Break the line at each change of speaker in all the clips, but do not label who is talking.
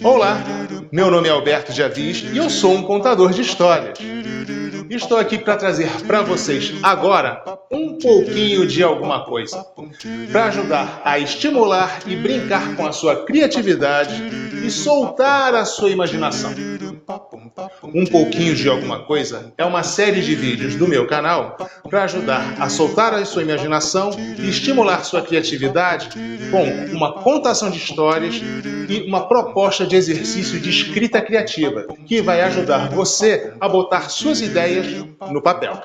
Olá, meu nome é Alberto Javis e eu sou um contador de histórias. Estou aqui para trazer para vocês agora um pouquinho de alguma coisa, para ajudar a estimular e brincar com a sua criatividade e soltar a sua imaginação. Um pouquinho de alguma coisa é uma série de vídeos do meu canal para ajudar a soltar a sua imaginação e estimular sua criatividade com uma contação de histórias e uma proposta de exercício de escrita criativa que vai ajudar você a botar suas ideias no papel.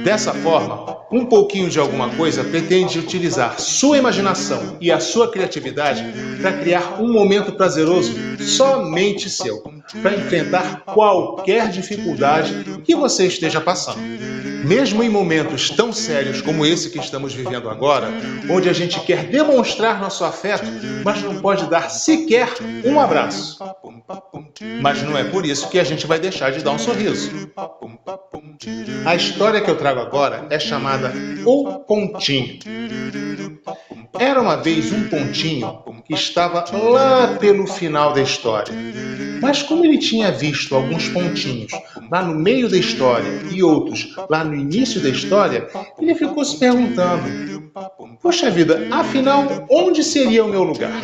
Dessa forma, um pouquinho de alguma coisa pretende utilizar sua imaginação e a sua criatividade para criar um momento prazeroso somente seu, para enfrentar qualquer dificuldade que você esteja passando. Mesmo em momentos tão sérios como esse que estamos vivendo agora, onde a gente quer demonstrar nosso afeto, mas não pode dar sequer um abraço. Mas não é por isso que a gente vai deixar de dar um sorriso. A história que eu trago agora é chamada O Pontinho. Era uma vez um pontinho que estava lá pelo final da história. Mas como ele tinha visto alguns pontinhos lá no meio da história e outros lá no início da história, ele ficou se perguntando: poxa vida, afinal, onde seria o meu lugar?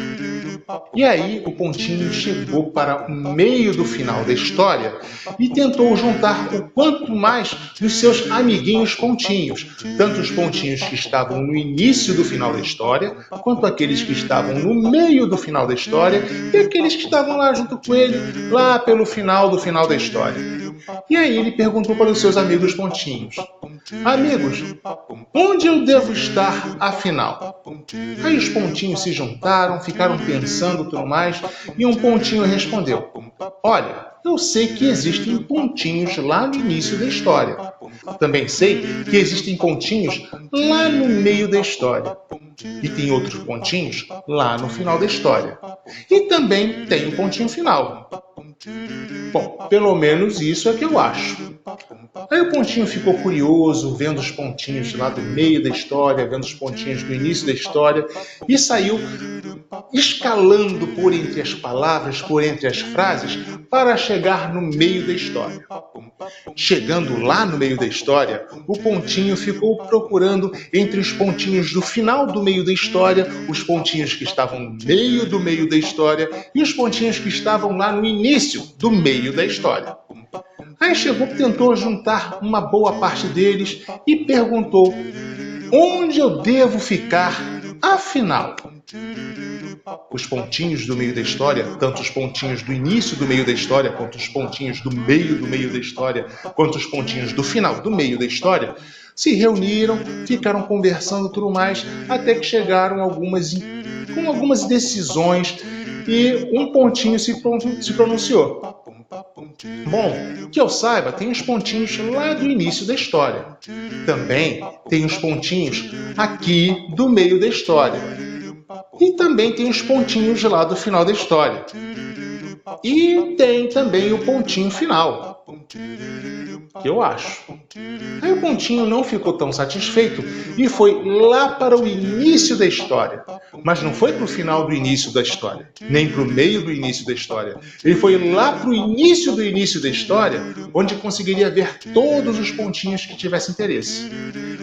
E aí o pontinho chegou para o meio do final da história e tentou juntar o quanto mais dos seus amiguinhos pontinhos, tanto os pontinhos que estavam no início do final da história, quanto aqueles que estavam no meio do final da história e aqueles que estavam lá junto com ele, lá pelo final do final da história. E aí ele perguntou para os seus amigos pontinhos: amigos, onde eu devo estar afinal? Aí os pontinhos se juntaram, ficaram pensando tudo mais, e um pontinho respondeu: olha, eu sei que existem pontinhos lá no início da história. Também sei que existem pontinhos lá no meio da história. E tem outros pontinhos lá no final da história. E também tem um pontinho final. Bom, pelo menos isso é que eu acho. Aí o pontinho ficou curioso, vendo os pontinhos lá do meio da história, vendo os pontinhos do início da história, e saiu escalando por entre as palavras, por entre as frases, para chegar no meio da história. Chegando lá no meio da história, o pontinho ficou procurando entre os pontinhos do final do meio da história, os pontinhos que estavam no meio do meio da história e os pontinhos que estavam lá no início do meio da história. Aí chegou, tentou juntar uma boa parte deles e perguntou: onde eu devo ficar afinal? Os pontinhos do meio da história, tanto os pontinhos do início do meio da história, quanto os pontinhos do meio da história, quanto os pontinhos do final do meio da história, se reuniram, ficaram conversando tudo mais, até que chegaram com algumas decisões e um pontinho se pronunciou. Bom, que eu saiba, tem os pontinhos lá do início da história. Também tem os pontinhos aqui do meio da história. E também tem os pontinhos lá do final da história. E tem também o pontinho final, que eu acho. Aí o pontinho não ficou tão satisfeito e foi lá para o início da história. Mas não foi para o final do início da história, nem para o meio do início da história. Ele foi lá para o início do início da história, onde conseguiria ver todos os pontinhos que tivessem interesse.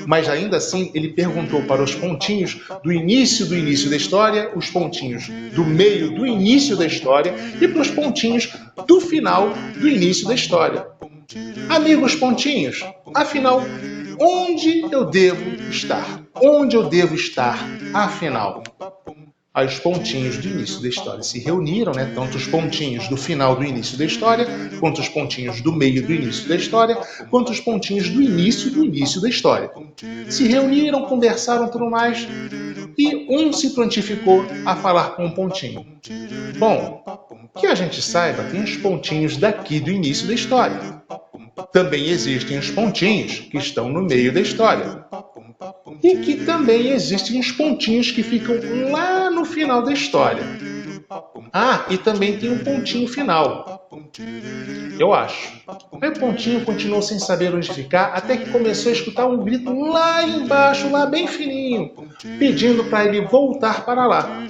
Mas ainda assim, ele perguntou para os pontinhos do início da história, os pontinhos do meio do início da história e para os pontinhos do final do início da história. Amigos pontinhos, afinal, onde eu devo estar? Onde eu devo estar, afinal? Aí os pontinhos do início da história se reuniram, tanto os pontinhos do final do início da história, quanto os pontinhos do meio do início da história, quanto os pontinhos do início da história. Se reuniram, conversaram tudo mais, e um se prontificou a falar com um pontinho. Bom, que a gente saiba, tem os pontinhos daqui do início da história. Também existem os pontinhos que estão no meio da história. E que também existem os pontinhos que ficam lá no final da história. Ah, e também tem um pontinho final. Eu acho. Aí o Pontinho continuou sem saber onde ficar, até que começou a escutar um grito lá embaixo, lá bem fininho, pedindo para ele voltar para lá.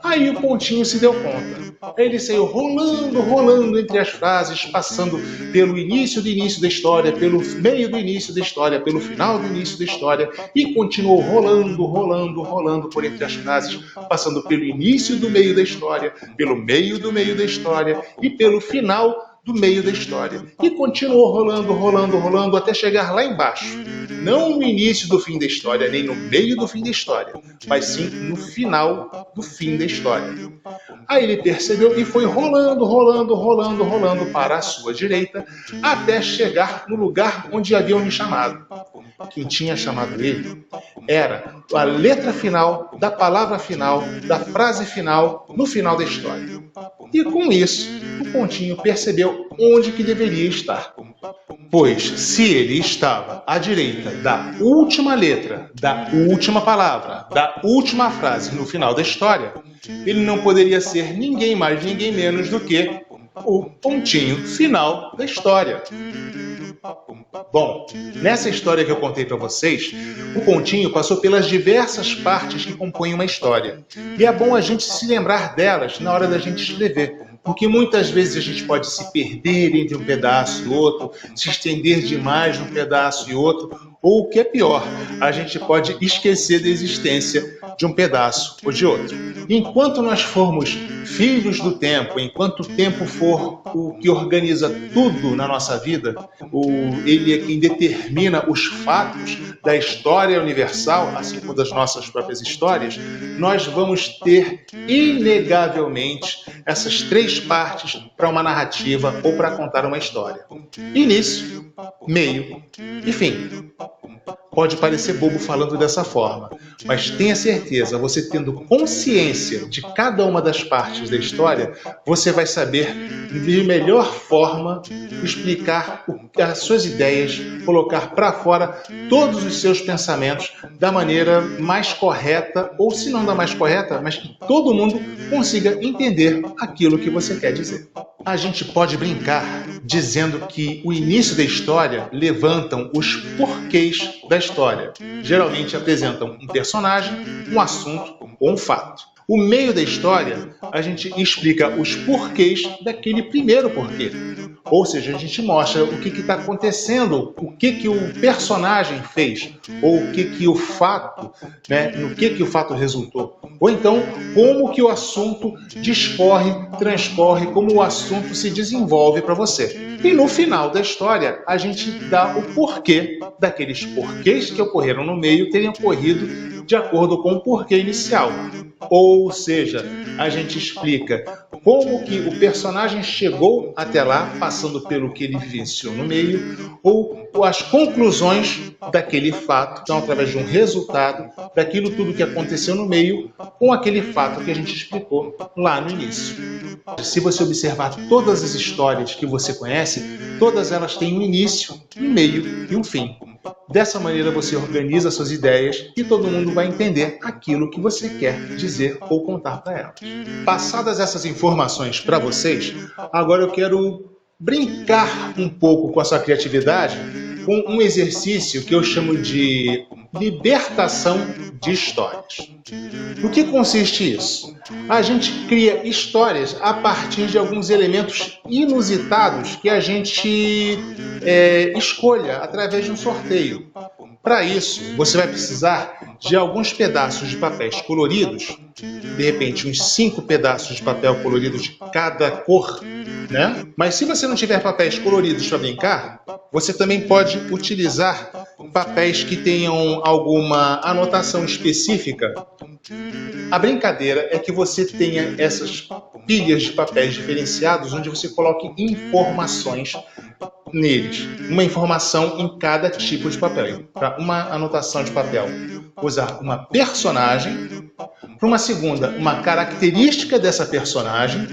Aí o Pontinho se deu conta. Ele saiu rolando entre as frases, passando pelo início do início da história, pelo meio do início da história, pelo final do início da história, e continuou rolando por entre as frases, passando pelo início do meio da história, pelo meio do meio da história e pelo final do meio da história. E continuou rolando até chegar lá embaixo. Não no início do fim da história, nem no meio do fim da história, mas sim no final do fim da história. Aí ele percebeu e foi rolando para a sua direita, até chegar no lugar onde haviam me chamado. Quem tinha chamado ele era a letra final, da palavra final, da frase final, no final da história. E com isso, o Pontinho percebeu onde que deveria estar. Pois se ele estava à direita da última letra, da última palavra, da última frase no final da história, ele não poderia ser ninguém mais, ninguém menos do que o pontinho final da história. Bom, nessa história que eu contei para vocês, o Pontinho passou pelas diversas partes que compõem uma história. E é bom a gente se lembrar delas na hora da gente escrever, porque muitas vezes a gente pode se perder entre um pedaço e outro, se estender demais num pedaço e outro, ou o que é pior, a gente pode esquecer da existência de um pedaço ou de outro. Enquanto nós formos filhos do tempo, enquanto o tempo for o que organiza tudo na nossa vida, ele é quem determina os fatos da história universal, assim como das nossas próprias histórias, nós vamos ter, inegavelmente, essas três partes para uma narrativa ou para contar uma história. Início, meio e fim. Pode parecer bobo falando dessa forma, mas tenha certeza, você tendo consciência de cada uma das partes da história, você vai saber de melhor forma explicar as suas ideias, colocar para fora todos os seus pensamentos da maneira mais correta, ou se não da mais correta, mas que todo mundo consiga entender aquilo que você quer dizer. A gente pode brincar dizendo que o início da história levantam os porquês da história. Geralmente apresentam um personagem, um assunto ou um fato. O meio da história, a gente explica os porquês daquele primeiro porquê. Ou seja, a gente mostra o que está acontecendo, o que o personagem fez, ou o que o fato, no que o fato resultou. Ou então, como que o assunto transcorre, como o assunto se desenvolve para você. E no final da história, a gente dá o porquê daqueles porquês que ocorreram no meio terem ocorrido de acordo com o porquê inicial. Ou seja, a gente explica como que o personagem chegou até lá, passando pelo que ele vivenciou no meio, ou as conclusões daquele fato, então através de um resultado daquilo tudo que aconteceu no meio, com aquele fato que a gente explicou lá no início. Se você observar todas as histórias que você conhece, todas elas têm um início, um meio e um fim. Dessa maneira você organiza suas ideias e todo mundo vai entender aquilo que você quer dizer ou contar para elas. Passadas essas informações para vocês, agora eu quero brincar um pouco com a sua criatividade com um exercício que eu chamo de libertação de histórias. No que consiste isso? A gente cria histórias a partir de alguns elementos inusitados que a gente escolha através de um sorteio. Para isso, você vai precisar de alguns pedaços de papéis coloridos, de repente uns 5 pedaços de papel colorido de cada cor, né? Mas se você não tiver papéis coloridos para brincar, você também pode utilizar papéis que tenham alguma anotação específica. A brincadeira é que você tenha essas pilhas de papéis diferenciados onde você coloque informações neles. Uma informação em cada tipo de papel. Para uma anotação de papel, usar uma personagem. Para uma segunda, uma característica dessa personagem.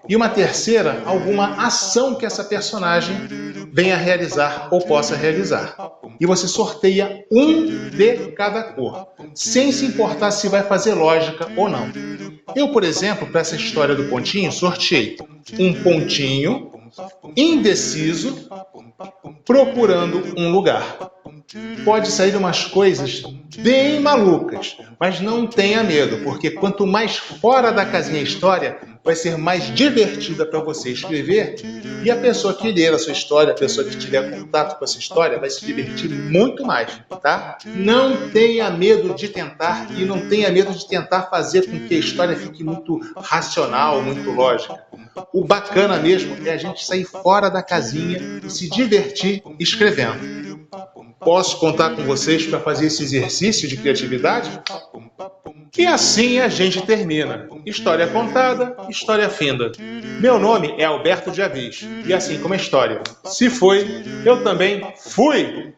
E uma terceira, alguma ação que essa personagem venha a realizar ou possa realizar. E você sorteia um de cada cor, sem se importar se vai fazer lógica ou não. Eu, por exemplo, para essa história do pontinho, sorteei um pontinho indeciso, procurando um lugar. Pode sair umas coisas bem malucas, mas não tenha medo, porque quanto mais fora da casinha a história, vai ser mais divertida para você escrever, e a pessoa que ler a sua história, a pessoa que tiver contato com essa história, vai se divertir muito mais, tá? Não tenha medo de tentar, e não tenha medo de tentar fazer com que a história fique muito racional, muito lógica. O bacana mesmo é a gente sair fora da casinha e se divertir escrevendo. Posso contar com vocês para fazer esse exercício de criatividade? E assim a gente termina. História contada, história finda. Meu nome é Alberto de Avis, e assim como a história se foi, eu também fui!